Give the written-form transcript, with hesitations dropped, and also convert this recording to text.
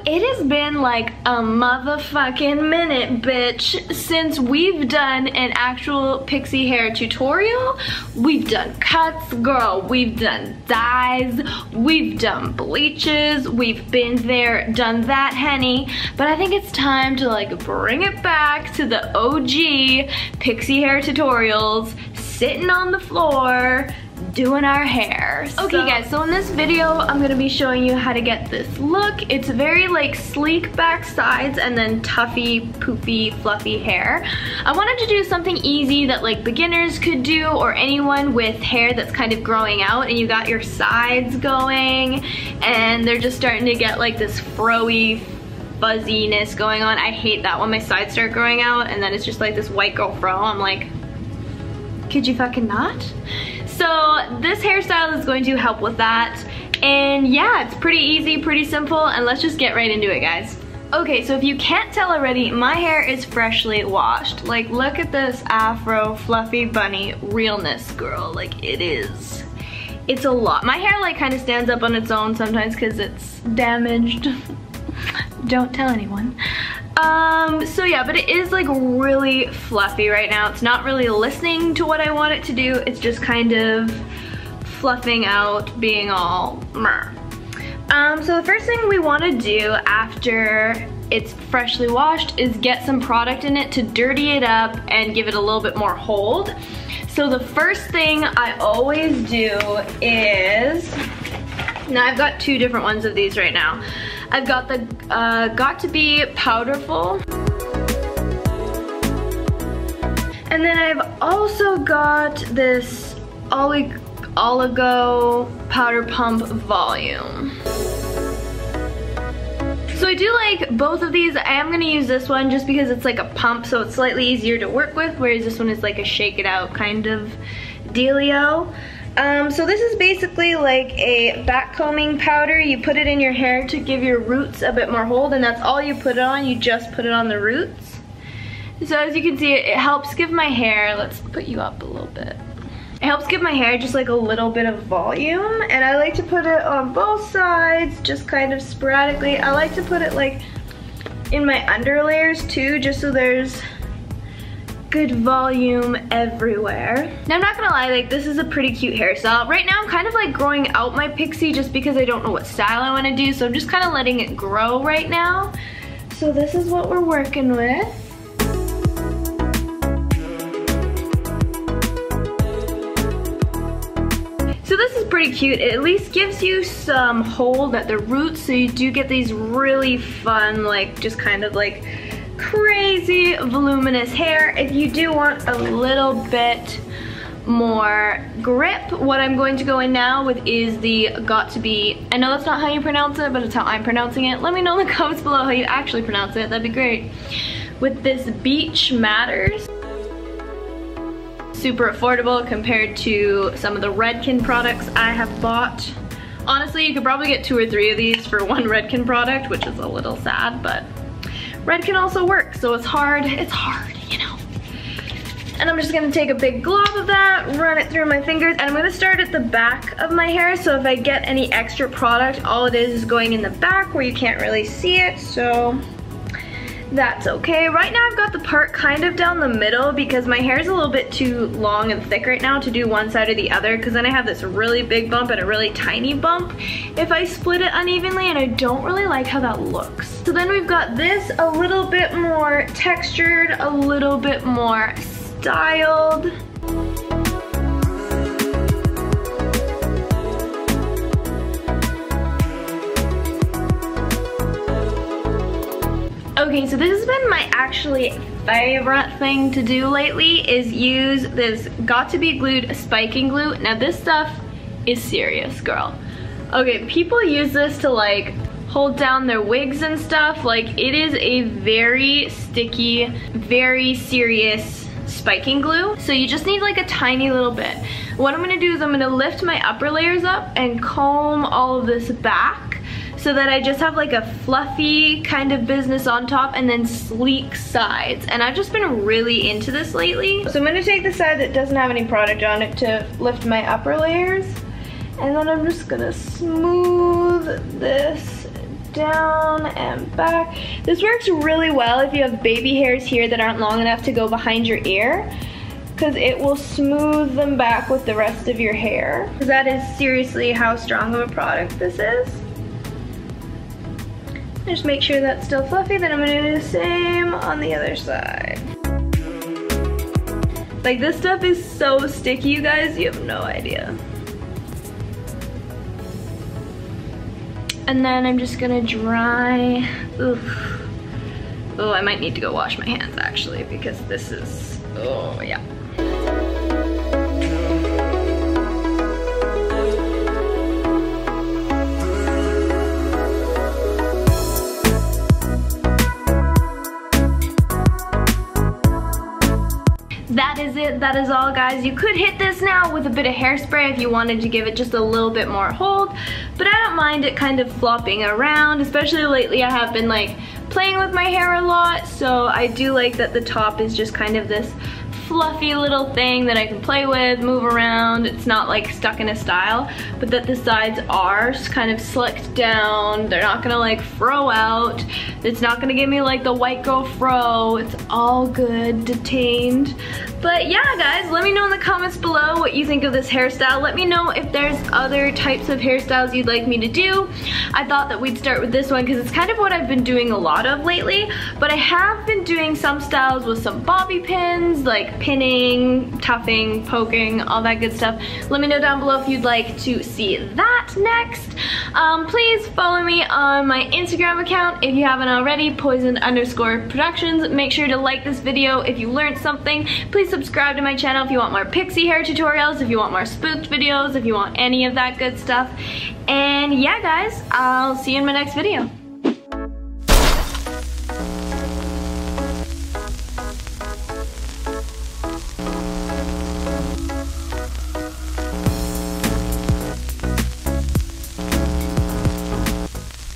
it has been like a motherfucking minute, bitch, since we've done an actual Pixie hair tutorial. We've done cuts, girl, we've done dyes, we've done bleaches, we've been there, done that, honey. But I think it's time to like bring it back to the OG Pixie hair tutorials, sitting on the floor, doing our hair. Okay guys, so in this video, I'm gonna be showing you how to get this look. It's very like sleek back sides and then tuffy, poofy, fluffy hair. I wanted to do something easy that like beginners could do, or anyone with hair that's kind of growing out and you got your sides going and they're just starting to get like this fro-y fuzziness going on. I hate that when my sides start growing out and then it's just like this white girl fro. I'm like, could you fucking not? So this hairstyle is going to help with that. And yeah, it's pretty easy, pretty simple, and let's just get right into it, guys. Okay, so if you can't tell already, my hair is freshly washed. Like, look at this afro, fluffy bunny realness, girl. Like, it is. It's a lot. My hair like kind of stands up on its own sometimes because it's damaged. Don't tell anyone. So yeah, but it is like really fluffy right now. It's not really listening to what I want it to do. It's just kind of fluffing out, being all meh. So the first thing we want to do after it's freshly washed is get some product in it to dirty it up and give it a little bit more hold. So the first thing I always do is, now I've got two different ones of these right now. I've got the Got To Be Powderful. And then I've also got this Oligo Powder Pump Volume. So I do like both of these. I am gonna use this one just because it's like a pump, so it's slightly easier to work with, whereas this one is like a shake it out kind of dealio. So this is basically like a back combing powder. You put it in your hair to give your roots a bit more hold, and that's all you put it on. You just put it on the roots. So as you can see, it helps give my hair, let's put you up a little bit. It helps give my hair just like a little bit of volume, and I like to put it on both sides, just kind of sporadically. I like to put it like in my underlayers too, just so there's good volume everywhere. Now I'm not gonna lie, like this is a pretty cute hairstyle. Right now I'm kind of like growing out my Pixie just because I don't know what style I want to do, so I'm just kind of letting it grow right now. So this is what we're working with. So this is pretty cute. It at least gives you some hold at the roots, so you do get these really fun, like just kind of like crazy voluminous hair. If you do want a little bit more grip, what I'm going to go in now with is the Got To Be, I know that's not how you pronounce it, but it's how I'm pronouncing it. Let me know in the comments below how you actually pronounce it, that'd be great. With this Beach Matters. Super affordable compared to some of the Redken products I have bought. Honestly, you could probably get 2 or 3 of these for one Redken product, which is a little sad, but Redken also works, so it's hard, you know. And I'm just gonna take a big glob of that, run it through my fingers, and I'm gonna start at the back of my hair, so if I get any extra product, all it is going in the back where you can't really see it, so that's okay. Right now I've got the part kind of down the middle because my hair is a little bit too long and thick right now to do one side or the other, because then I have this really big bump and a really tiny bump if I split it unevenly, and I don't really like how that looks. So then we've got this a little bit more textured, a little bit more styled. Okay, so this has been my actually favorite thing to do lately, is use this Got To Be Glued spiking glue. Now this stuff is serious, girl. Okay, people use this to like hold down their wigs and stuff. Like, it is a very sticky, very serious spiking glue. So you just need like a tiny little bit. What I'm gonna do is I'm gonna lift my upper layers up and comb all of this back, so that I just have like a fluffy kind of business on top and then sleek sides. And I've just been really into this lately. So I'm gonna take the side that doesn't have any product on it to lift my upper layers. And then I'm just gonna smooth this down and back. This works really well if you have baby hairs here that aren't long enough to go behind your ear, because it will smooth them back with the rest of your hair. That is seriously how strong of a product this is. Just make sure that's still fluffy, then I'm gonna do the same on the other side. Like, this stuff is so sticky, you guys, you have no idea. And then I'm just gonna dry, oof. Oh, I might need to go wash my hands actually, because this is, oh yeah. That is it, that is all, guys. You could hit this now with a bit of hairspray if you wanted to give it just a little bit more hold, but I don't mind it kind of flopping around, especially lately I have been like playing with my hair a lot, so I do like that the top is just kind of this fluffy little thing that I can play with, move around. It's not like stuck in a style, but that the sides are kind of slicked down. They're not gonna like fro out. It's not gonna give me like the white girl fro. It's all good, detained. But yeah, guys, let me know in the comments below what you think of this hairstyle. Let me know if there's other types of hairstyles you'd like me to do. I thought that we'd start with this one because it's kind of what I've been doing a lot of lately, but I have been doing some styles with some bobby pins, like pinning, tuffing, poking, all that good stuff. Let me know down below if you'd like to see that next. Please follow me on my Instagram account if you haven't already, poison_productions. Make sure to like this video if you learned something. Please subscribe to my channel if you want more pixie hair tutorials, if you want more spooked videos, if you want any of that good stuff. And yeah, guys, I'll see you in my next video.